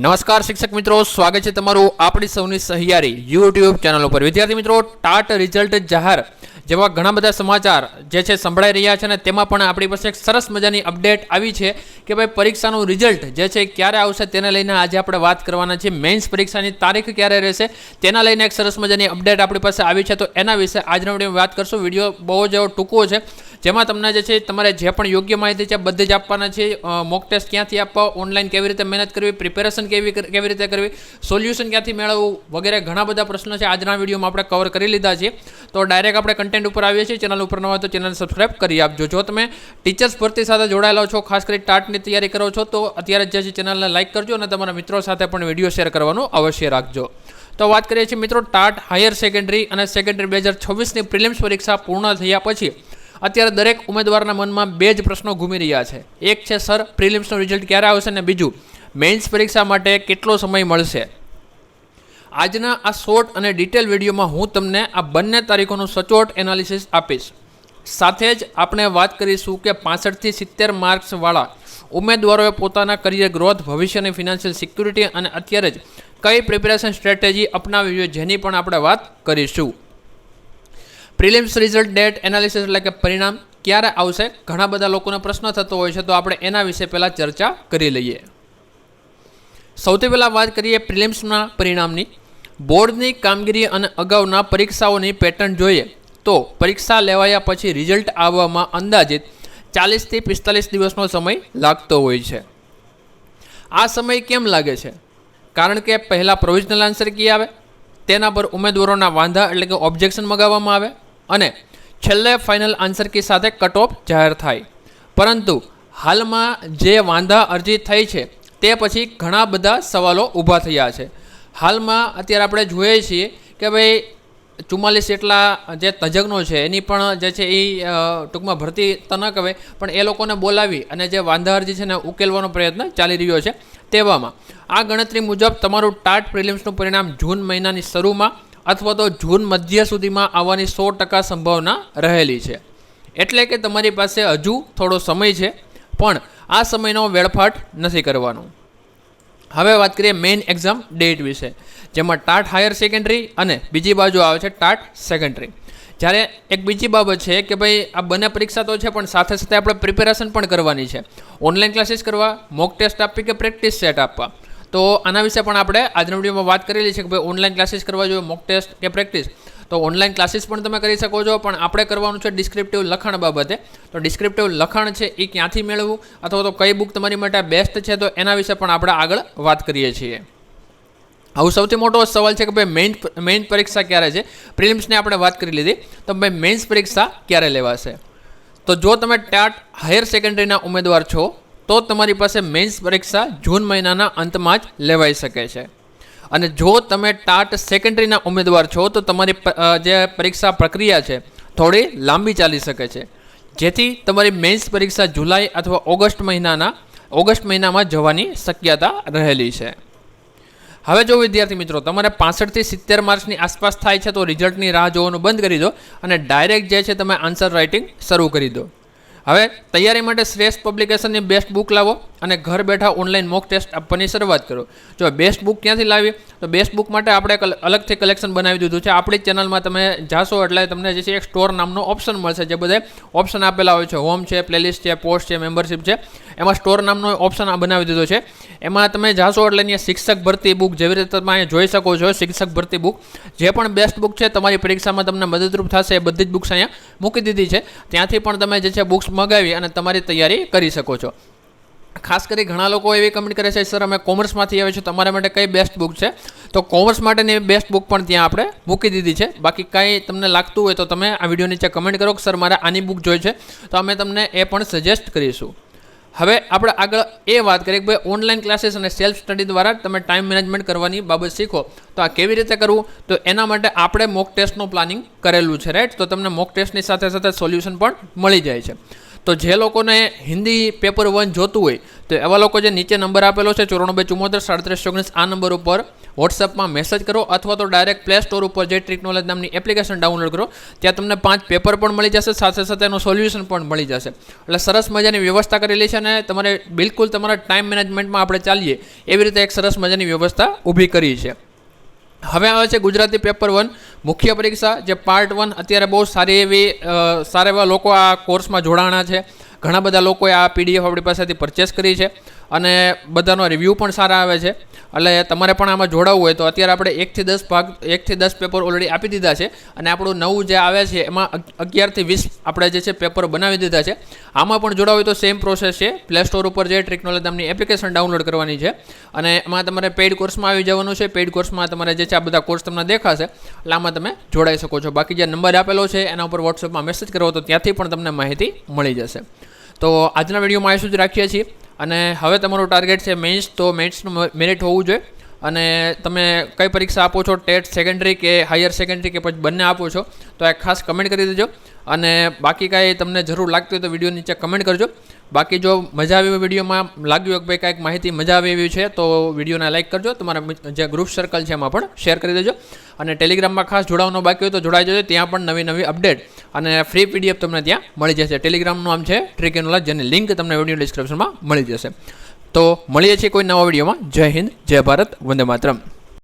નમસ્કાર શિક્ષક મિત્રો, સ્વાગત છે તમારું આપણી સૌની સહિયારી યુટ્યુબ ચેનલ ઉપર। વિદ્યાર્થી મિત્રો, ટાટ રિઝલ્ટ જાહેર જેવા ઘણા બધા સમાચાર જે છે સંભળાઈ રહ્યા છે, અને તેમાં પણ આપણી પાસે એક સરસ મજાની અપડેટ આવી છે કે ભાઈ પરીક્ષાનું રિઝલ્ટ જે છે ક્યારે આવશે તેને લઈને આજે આપણે વાત કરવાના છે। મેઇન્સ પરીક્ષાની તારીખ ક્યારે રહેશે તેના લઈને એક સરસ મજાની અપડેટ આપણી પાસે આવી છે, તો એના વિશે આજના વિડીયોમાં વાત કરશું। વિડીયો બહુ જ એવો ટૂંકો છે, જેમાં તમને જે છે તમારે જે પણ યોગ્ય માહિતી છે બધી જ આપવાના છે। મોક ટેસ્ટ ક્યાંથી આપવા, ઓનલાઈન કેવી રીતે મહેનત કરવી, પ્રિપેરેશન કેવી રીતે કરવી, સોલ્યુશન ક્યાંથી મેળવવું વગેરે ઘણા બધા પ્રશ્નો છે આજના વિડીયોમાં આપણે કવર કરી લીધા છે। તો ડાયરેક્ટ આપણે કન્ટેન્ટ ઉપર આવીએ છીએ। ચેનલ ઉપર ન હોય તો ચેનલ સબસ્ક્રાઇબ કરી આપજો। જો તમે ટીચર્સ ભરતી સાથે જોડાયેલા છો, ખાસ કરી ટાટની તૈયારી કરો છો, તો અત્યારે જ છે ચેનલને લાઇક કરજો અને તમારા મિત્રો સાથે પણ વિડીયો શેર કરવાનું અવશ્ય રાખજો। તો વાત કરીએ છીએ મિત્રો, ટાટ હાયર સેકન્ડરી અને સેકન્ડરી 2026ની પ્રિલિમ્સ પરીક્ષા પૂર્ણ થયા પછી અત્યારે દરેક ઉમેદવારના મનમાં બે જ પ્રશ્નો ઘૂમી રહ્યા છે। એક છે સર પ્રિલિમ્સનું રિઝલ્ટ ક્યારે આવશે, અને બીજું મેઇન્સ પરીક્ષા માટે કેટલો સમય મળશે। આજના આ શોર્ટ અને ડિટેલ વિડીયોમાં હું તમને આ બંને તારીખોનું સચોટ એનાલિસિસ આપીશ। સાથે જ આપણે વાત કરીશું કે 65 થી 70 માર્ક્સવાળા ઉમેદવારોએ પોતાના કરિયર ગ્રોથ, ભવિષ્યની ફિનાન્શિયલ સિક્યુરિટી અને અત્યારે જ કઈ પ્રિપેરેશન સ્ટ્રેટેજી અપનાવવી જોઈએ જેની પણ આપણે વાત કરીશું। પ્રિલિમ્સ રિઝલ્ટ ડેટ એનાલિસિસ એટલે કે પરિણામ ક્યારે આવશે, ઘણા બધા લોકોનો પ્રશ્ન થતો હોય છે, તો આપણે એના વિશે પહેલાં ચર્ચા કરી લઈએ। સૌથી પહેલાં વાત કરીએ પ્રિલિમ્સના પરિણામની। બોર્ડની કામગીરી અને અગાઉના પરીક્ષાઓની પેટર્ન જોઈએ તો પરીક્ષા લેવાયા પછી રિઝલ્ટ આવવામાં અંદાજિત 40 થી 45 દિવસનો સમય લાગતો હોય છે। આ સમય કેમ લાગે છે? કારણ કે પહેલાં પ્રોવિઝનલ આન્સર કી આવે, તેના પર ઉમેદવારોના વાંધા એટલે કે ઓબ્જેક્શન મગાવવામાં આવે અને છેલ્લે ફાઇનલ આન્સર કી સાથે કટ ઓફ જાહેર થાય। પરંતુ હાલમાં જે વાંધા અરજી થઈ છે તે પછી ઘણા બધા સવાલો ઊભા થયા છે। હાલમાં અત્યારે આપણે જોઈએ છીએ કે ભાઈ 44 જેટલા જે તજજ્ઞો છે એની પણ જે છે એ ટૂંકમાં ભરતી તો ન કહેવાય, પણ એ લોકોને બોલાવી અને જે વાંધા અરજી છે ને ઉકેલવાનો પ્રયત્ન ચાલી રહ્યો છે। તેવામાં આ ગણતરી મુજબ તમારું ટાટ પ્રિલિમ્સનું પરિણામ જૂન મહિનાની શરૂમાં અથવા તો જૂન મધ્ય સુધીમાં આવવાની 100% સંભાવના રહેલી છે। એટલે કે તમારી પાસે હજુ થોડો સમય છે, પણ આ સમયનો વેડફાટ નથી કરવાનો। હવે વાત કરીએ મેઇન એક્ઝામ ડેટ વિશે, જેમાં ટાટ હાયર સેકન્ડરી અને બીજી બાજુ આવે છે ટાટ સેકન્ડરી। જ્યારે એક બીજી બાબત છે કે ભાઈ આ બંને પરીક્ષા તો છે, પણ સાથે સાથે આપણે પ્રિપેરેશન પણ કરવાની છે। ઓનલાઈન ક્લાસીસ કરવા, મોક ટેસ્ટ આપવી કે પ્રેક્ટિસ સેટ આપવા, તો આના વિશે પણ આપણે આજના વિડીયોમાં વાત કરેલી છે કે ભાઈ ઓનલાઈન ક્લાસીસ કરવા જોઈએ, મોક ટેસ્ટ કે પ્રેક્ટિસ। તો ઓનલાઈન ક્લાસીસ પણ તમે કરી શકો છો, પણ આપણે કરવાનું છે ડિસ્ક્રિપ્ટિવ લખાણ બાબતે। તો ડિસ્ક્રિપ્ટિવ લખાણ છે એ ક્યાંથી મેળવવું અથવા તો કઈ બુક તમારી માટે બેસ્ટ છે, તો એના વિશે પણ આપણે આગળ વાત કરીએ છીએ। આવું સૌથી મોટો સવાલ છે કે ભાઈ મેઇન પરીક્ષા ક્યારે છે। પ્રિલિમ્સની આપણે વાત કરી લીધી, તો ભાઈ મેઇન્સ પરીક્ષા ક્યારે લેવાશે? તો જો તમે ટાટ હાયર સેકન્ડરીના ઉમેદવાર છો તો તમારી પાસે મેઇન્સ પરીક્ષા જૂન મહિનાના અંતમાં જ લેવાઈ શકે છે, અને જો તમે ટાટ સેકન્ડરીના ઉમેદવાર છો તો તમારી જે પરીક્ષા પ્રક્રિયા છે થોડી લાંબી ચાલી શકે છે, જેથી તમારી મેઇન્સ પરીક્ષા જુલાઈ અથવા ઓગસ્ટ મહિનામાં જવાની શક્યતા રહેલી છે। હવે જો વિદ્યાર્થી મિત્રો તમારે 65 થી 70 માર્ક્સની આસપાસ થાય છે તો રિઝલ્ટની રાહ જોવાનું બંધ કરી દો અને ડાયરેક્ટ જે છે તમે આન્સર રાઇટિંગ શરૂ કરી દો। હવે તૈયારી માટે શ્રેષ્ઠ પબ્લિકેશનની બેસ્ટ બુક લાવો અને ઘર બેઠા ઓનલાઈન મોક ટેસ્ટ આપવાની શરૂઆત કરો। જો બેસ્ટ બુક ક્યાંથી લાવી, તો બેસ્ટ બુક માટે આપણે અલગથી કલેક્શન બનાવી દીધું છે। આપણી ચેનલમાં તમે જાશો એટલે તમને જે છે એક સ્ટોર નામનો ઓપ્શન મળશે, જે બધે ઓપ્શન આપેલા હોય છે, હોમ છે, પ્લેલિસ્ટ છે, પોસ્ટ છે, મેમ્બરશિપ છે, એમાં સ્ટોર નામનો ઓપ્શન બનાવી દીધો છે। એમાં તમે જાશો એટલે અહીંયા શિક્ષક ભરતી બુક, જેવી રીતે તમે અહીંયા જોઈ શકો છો શિક્ષક ભરતી બુક, જે પણ બેસ્ટ બુક છે તમારી પરીક્ષામાં તમને મદદરૂપ થશે એ બધી જ બુક્સ અહીંયા મૂકી દીધી છે। ત્યાંથી પણ તમે જે છે બુક્સ મગાવી અને તમારી તૈયારી કરી શકો છો। ખાસ કરી ઘણા લોકો એવી કમેન્ટ કરે છે, સર અમે કોમર્સમાંથી આવે છે, તમારા માટે કઈ બેસ્ટ બુક છે? તો કોમર્સ માટેની બેસ્ટ બુક પણ ત્યાં આપણે મૂકી દીધી છે। બાકી કાંઈ તમને લાગતું હોય તો તમે આ વિડીયો નીચે કમેન્ટ કરો કે સર મારે આની બુક જોઈ છે, તો અમે તમને એ પણ સજેસ્ટ કરીશું। હવે આપણે આગળ એ વાત કરીએ કે ભાઈ ઓનલાઈન ક્લાસીસ અને સેલ્ફ સ્ટડી દ્વારા તમે ટાઈમ મેનેજમેન્ટ કરવાની બાબત શીખો, તો આ કેવી રીતે કરવું? તો એના માટે આપણે મોક ટેસ્ટનું પ્લાનિંગ કરેલું છે, રાઈટ? તો તમને મોક ટેસ્ટની સાથે સાથે સોલ્યુશન પણ મળી જાય છે। તો જે લોકોને હિન્દી પેપર 1 જોતું હોય તો એવા લોકો જે નીચે નંબર આપેલો છે 9424473719 આ નંબર ઉપર વોટ્સઅપમાં મેસેજ કરો અથવા તો ડાયરેક્ટ પ્લે સ્ટોર ઉપર જે ટ્રીક નોલેજ નામની એપ્લિકેશન ડાઉનલોડ કરો. ત્યાં તમને 5 પેપર પણ મળી જશે, સાથે સાથે એનું સોલ્યુશન પણ મળી જશે. એટલે સરસ મજાની વ્યવસ્થા કરેલી છે અને તમારે બિલકુલ તમારા ટાઈમ મેનેજમેન્ટમાં આપણે ચાલીએ એવી રીતે એક સરસ મજાની વ્યવસ્થા ઊભી કરી છે. હવે આવે છે ગુજરાતી પેપર 1 મુખ્ય પરીક્ષા, જે પાર્ટ 1. અત્યારે બહુ સારા એવા લોકો આ કોર્સમાં જોડાણા છે. ઘણા બધા લોકોએ આ PDF આપણી પાસેથી પરચેસ કરી છે અને બધાનો રિવ્યૂ પણ સારા આવે છે. એટલે તમારે પણ આમાં જોડાવવું હોય તો અત્યારે આપણે 1 થી 10 પેપર ઓલરેડી આપી દીધા છે અને આપણું નવું જે આવે છે એમાં 11 થી 20 આપણે જે છે પેપર બનાવી દીધા છે. આમાં પણ જોડાવું હોય તો સેમ પ્રોસેસ છે. પ્લે સ્ટોર ઉપર જે ટ્રીક નોલેજ નામની એપ્લિકેશન ડાઉનલોડ કરવાની છે અને એમાં તમારે પેઇડ કોર્સમાં આવી જવાનું છે. પેઇડ કોર્સમાં તમારે જે છે આ બધા કોર્સ તમને દેખાશે, એટલે આમાં તમે જોડાઈ શકો છો. બાકી જે નંબર આપેલો છે એના ઉપર વોટ્સઅપમાં મેસેજ કરો તો ત્યાંથી પણ તમને માહિતી મળી જશે. તો આજના વિડીયોમાં આ સુધી રાખીએ છીએ અને હવે તમારું ટાર્ગેટ છે મેન્સ. તો મેન્સનું મેરિટ હોવું જોઈએ અને તમે કઈ પરીક્ષા આપો છો, ટેટ, સેકન્ડરી કે હાયર સેકન્ડરી કે પછી બંને આપો છો, તો એક ખાસ કમેન્ટ કરી દેજો. અને બાકી કાંઈ તમને જરૂર લાગતી હોય તો વિડીયો નીચે કમેન્ટ કરજો. બાકી જો મજા આવી વિડીયોમાં લાગ્યું કે ભાઈ કાંઈક માહિતી મજા આવી એવી છે તો વિડીયોને લાઇક કરજો. તમારા જે ગ્રુપ સર્કલ છે એમાં પણ શેર કરી દેજો અને ટેલિગ્રામમાં ખાસ જોડાવાનું બાકી હોય તો જોડાઈ જજો. ત્યાં પણ નવી અપડેટ અને ફ્રી PDF તમને ત્યાં મળી જશે. ટેલિગ્રામનું નામ છે ટ્રીક નોલેજ, જેની લિંક તમને વિડીયો ડિસ્ક્રિપ્શનમાં મળી જશે. તો મળીએ છીએ કોઈ નવા વિડીયોમાં. જય હિન્દ, જય ભારત, વંદે માતરમ.